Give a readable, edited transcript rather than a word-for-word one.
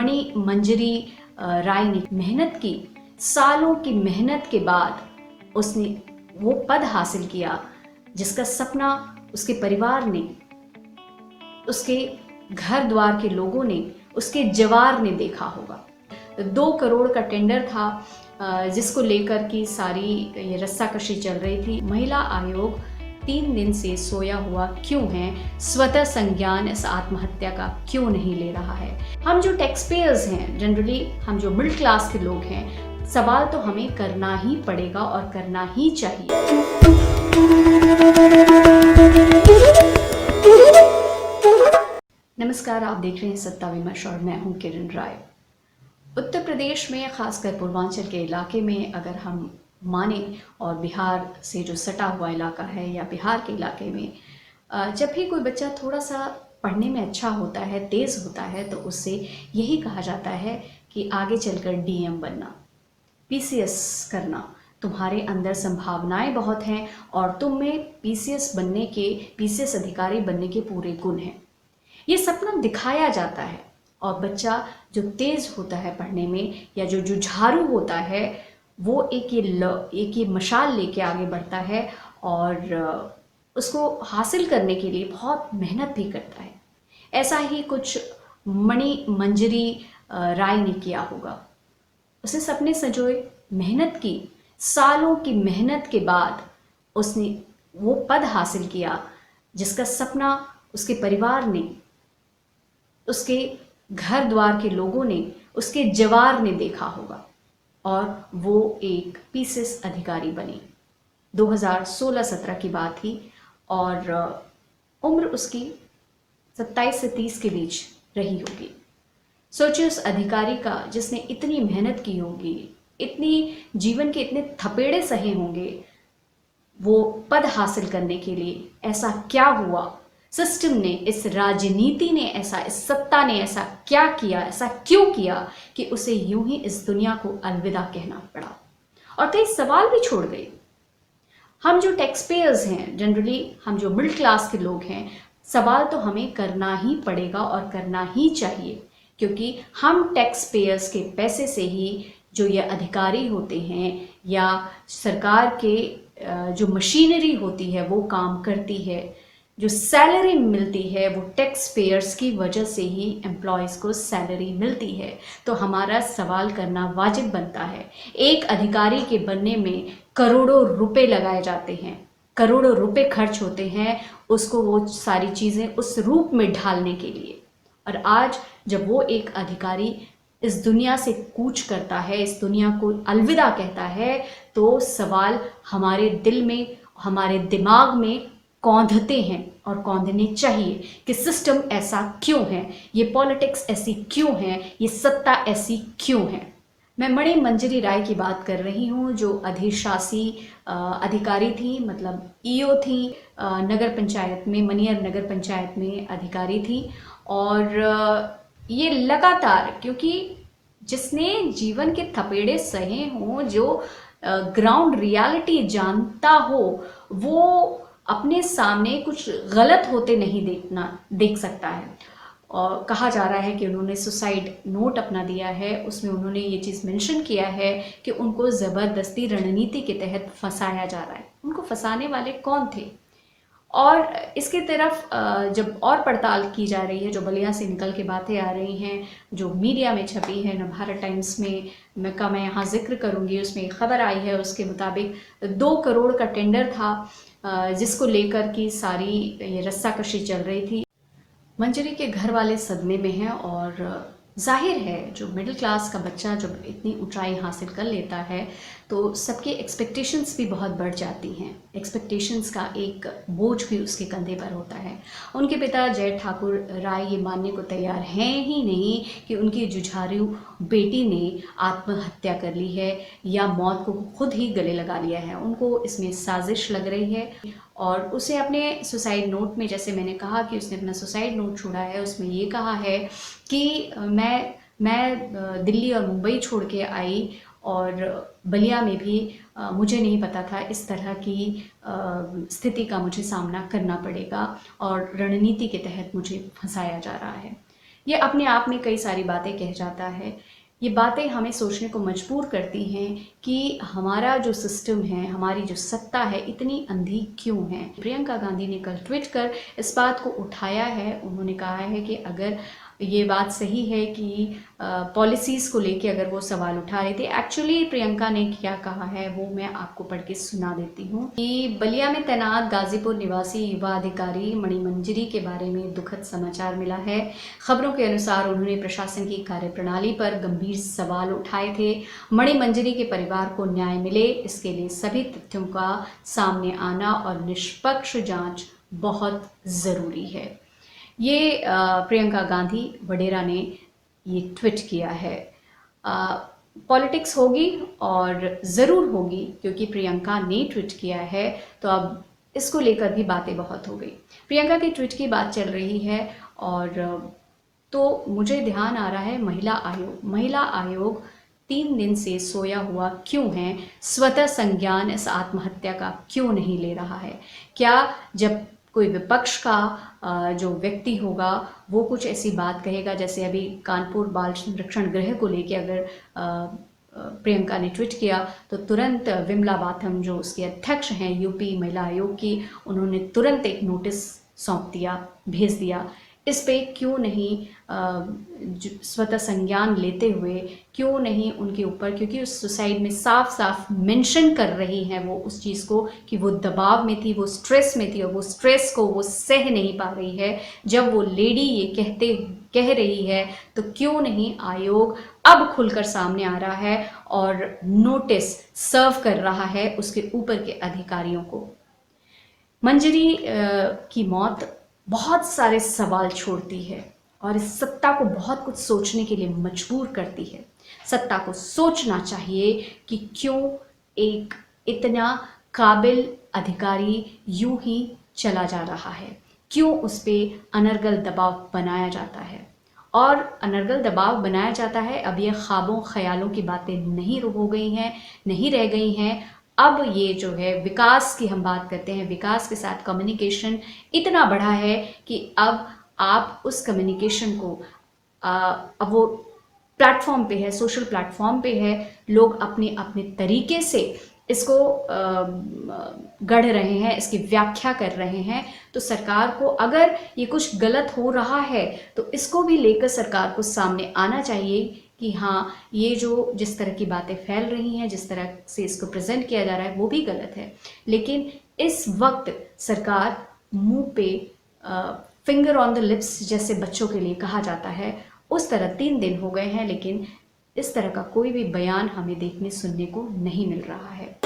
मणि मंजरी राय ने मेहनत की, सालों की मेहनत के बाद उसने वो पद हासिल किया जिसका सपना उसके परिवार ने, उसके घर द्वार के लोगों ने, उसके जवार ने देखा होगा। 2 करोड़ का टेंडर था जिसको लेकर की सारी ये रस्साकशी चल रही थी। महिला आयोग 3 दिन से सोया हुआ क्यों है, स्वतः संज्ञान इस आत्महत्या का क्यों नहीं ले रहा है। हम जो टैक्स पेयर्स हैं, जनरली हम जो मिडिल क्लास के लोग हैं, सवाल तो हमें करना ही पड़ेगा और करना ही चाहिए। नमस्कार, आप देख रहे हैं सत्ता विमर्श और मैं हूं किरण राय। उत्तर प्रदेश में, खासकर पूर्वांचल के इलाके में अगर हम माने, और बिहार से जो सटा हुआ इलाका है या बिहार के इलाके में, जब भी कोई बच्चा थोड़ा सा पढ़ने में अच्छा होता है, तेज़ होता है, तो उससे यही कहा जाता है कि आगे चलकर डीएम बनना, पीसीएस करना, तुम्हारे अंदर संभावनाएं बहुत हैं और तुम में पीसीएस अधिकारी बनने के पूरे गुण हैं। ये सपना दिखाया जाता है और बच्चा जो तेज़ होता है पढ़ने में या जो जुझारू होता है, वो एक ये मशाल लेके आगे बढ़ता है और उसको हासिल करने के लिए बहुत मेहनत भी करता है। ऐसा ही कुछ मणि मंजरी राय ने किया होगा। उसने सपने संजोए, मेहनत की, सालों की मेहनत के बाद उसने वो पद हासिल किया जिसका सपना उसके परिवार ने, उसके घर द्वार के लोगों ने, उसके जवार ने देखा होगा और वो एक पीसीएस अधिकारी बनी। 2016-17 की बात थी और उम्र उसकी 27 से 30 के बीच रही होगी। सोचिए उस अधिकारी का जिसने इतनी मेहनत की होगी, इतनी जीवन के इतने थपेड़े सहे होंगे, वो पद हासिल करने के लिए ऐसा क्या हुआ, सिस्टम ने, इस राजनीति ने ऐसा, इस सत्ता ने ऐसा क्या किया, ऐसा क्यों किया कि उसे यूं ही इस दुनिया को अलविदा कहना पड़ा। और कई सवाल भी छोड़ गए। हम जो टैक्स पेयर्स हैं, जनरली हम जो मिडिल क्लास के लोग हैं, सवाल तो हमें करना ही पड़ेगा और करना ही चाहिए, क्योंकि हम टैक्स पेयर्स के पैसे से ही जो ये अधिकारी होते हैं या सरकार के जो मशीनरी होती है वो काम करती है, जो सैलरी मिलती है वो टैक्स पेयर्स की वजह से ही एम्प्लॉयज़ को सैलरी मिलती है। तो हमारा सवाल करना वाजिब बनता है। एक अधिकारी के बनने में करोड़ों रुपए लगाए जाते हैं, करोड़ों रुपए खर्च होते हैं उसको वो सारी चीज़ें उस रूप में ढालने के लिए। और आज जब वो एक अधिकारी इस दुनिया से कूच करता है, इस दुनिया को अलविदा कहता है, तो सवाल हमारे दिल में, हमारे दिमाग में कौंधते हैं और कौंधने चाहिए कि सिस्टम ऐसा क्यों है, ये पॉलिटिक्स ऐसी क्यों है, ये सत्ता ऐसी क्यों है। मैं मणि मंजरी राय की बात कर रही हूँ, जो अधिशासी अधिकारी थी, मतलब ईओ थी नगर पंचायत में, मनियर नगर पंचायत में अधिकारी थी। और ये लगातार, क्योंकि जिसने जीवन के थपेड़े सहे हों, जो ग्राउंड रियलिटी जानता हो, वो अपने सामने कुछ गलत होते नहीं देख सकता है। और कहा जा रहा है कि उन्होंने सुसाइड नोट अपना दिया है, उसमें उन्होंने ये चीज़ मेंशन किया है कि उनको ज़बरदस्ती रणनीति के तहत फंसाया जा रहा है। उनको फंसाने वाले कौन थे? और इसकी तरफ जब और पड़ताल की जा रही है, जो बलिया से निकल के बातें आ रही हैं, जो मीडिया में छपी है, नवभारत टाइम्स में मैं यहाँ जिक्र करूँगी, उसमें खबर आई है, उसके मुताबिक 2 करोड़ का टेंडर था जिसको लेकर की सारी ये रस्साकशी चल रही थी। मंजरी के घर वाले सदमे में हैं और जाहिर है जो मिडिल क्लास का बच्चा जब इतनी ऊंचाई हासिल कर लेता है तो सबके एक्सपेक्टेशंस भी बहुत बढ़ जाती हैं। एक्सपेक्टेशंस का एक बोझ भी उसके कंधे पर होता है। उनके पिता जय ठाकुर राय ये मानने को तैयार हैं ही नहीं कि उनकी जुझारू बेटी ने आत्महत्या कर ली है या मौत को खुद ही गले लगा लिया है। उनको इसमें साजिश लग रही है और उसे अपने सुसाइड नोट में, जैसे मैंने कहा कि उसने अपना सुसाइड नोट छोड़ा है, उसमें ये कहा है कि मैं दिल्ली और मुंबई छोड़ के आई और बलिया में भी मुझे नहीं पता था इस तरह की स्थिति का मुझे सामना करना पड़ेगा और रणनीति के तहत मुझे फंसाया जा रहा है। ये अपने आप में कई सारी बातें कह जाता है। ये बातें हमें सोचने को मजबूर करती हैं कि हमारा जो सिस्टम है, हमारी जो सत्ता है, इतनी अंधी क्यों है। प्रियंका गांधी ने कल ट्वीट कर इस बात को उठाया है। उन्होंने कहा है कि अगर ये बात सही है कि पॉलिसीज़ को लेके अगर वो सवाल उठा रहे थे, एक्चुअली प्रियंका ने क्या कहा है वो मैं आपको पढ़ के सुना देती हूँ कि बलिया में तैनात गाजीपुर निवासी युवा अधिकारी मणिमंजरी के बारे में दुखद समाचार मिला है। खबरों के अनुसार उन्होंने प्रशासन की कार्यप्रणाली पर गंभीर सवाल उठाए थे। मणिमंजरी के परिवार को न्याय मिले, इसके लिए सभी तथ्यों का सामने आना और निष्पक्ष जांच बहुत ज़रूरी है। ये प्रियंका गांधी वडेरा ने ये ट्वीट किया है। पॉलिटिक्स होगी और ज़रूर होगी, क्योंकि प्रियंका ने ट्वीट किया है तो अब इसको लेकर भी बातें बहुत हो गई। प्रियंका के ट्वीट की बात चल रही है और तो मुझे ध्यान आ रहा है महिला आयोग 3 दिन से सोया हुआ क्यों है, स्वतः संज्ञान इस आत्महत्या का क्यों नहीं ले रहा है। क्या जब कोई विपक्ष का जो व्यक्ति होगा वो कुछ ऐसी बात कहेगा, जैसे अभी कानपुर बाल संरक्षण गृह को लेके अगर प्रियंका ने ट्वीट किया तो तुरंत विमला बाथम जो उसके अध्यक्ष हैं यूपी महिला आयोग की, उन्होंने तुरंत एक नोटिस सौंप दिया, भेज दिया। इस पे क्यों नहीं स्वतः संज्ञान लेते हुए क्यों नहीं उनके ऊपर, क्योंकि उस सुसाइड में साफ साफ मेंशन कर रही हैं वो उस चीज़ को कि वो दबाव में थी, वो स्ट्रेस में थी और वो स्ट्रेस को वो सह नहीं पा रही है। जब वो लेडी ये कह रही है तो क्यों नहीं आयोग अब खुलकर सामने आ रहा है और नोटिस सर्व कर रहा है उसके ऊपर के अधिकारियों को। मंजरी की मौत बहुत सारे सवाल छोड़ती है और इस सत्ता को बहुत कुछ सोचने के लिए मजबूर करती है। सत्ता को सोचना चाहिए कि क्यों एक इतना काबिल अधिकारी यूं ही चला जा रहा है, क्यों उस पर अनर्गल दबाव बनाया जाता है। और अनर्गल दबाव बनाया जाता है, अब ये ख्वाबों ख्यालों की बातें नहीं हो गई हैं, नहीं रह गई हैं। अब ये जो है विकास की हम बात करते हैं, विकास के साथ कम्युनिकेशन इतना बढ़ा है कि अब आप उस कम्युनिकेशन को अब वो प्लेटफॉर्म पे है, सोशल प्लेटफॉर्म पे है, लोग अपने अपने तरीके से इसको गढ़ रहे हैं, इसकी व्याख्या कर रहे हैं। तो सरकार को अगर ये कुछ गलत हो रहा है तो इसको भी लेकर सरकार को सामने आना चाहिए कि हाँ, ये जो जिस तरह की बातें फैल रही हैं, जिस तरह से इसको प्रेजेंट किया जा रहा है वो भी गलत है। लेकिन इस वक्त सरकार मुंह पे फिंगर ऑन द लिप्स जैसे बच्चों के लिए कहा जाता है, उस तरह 3 दिन हो गए हैं लेकिन इस तरह का कोई भी बयान हमें देखने सुनने को नहीं मिल रहा है।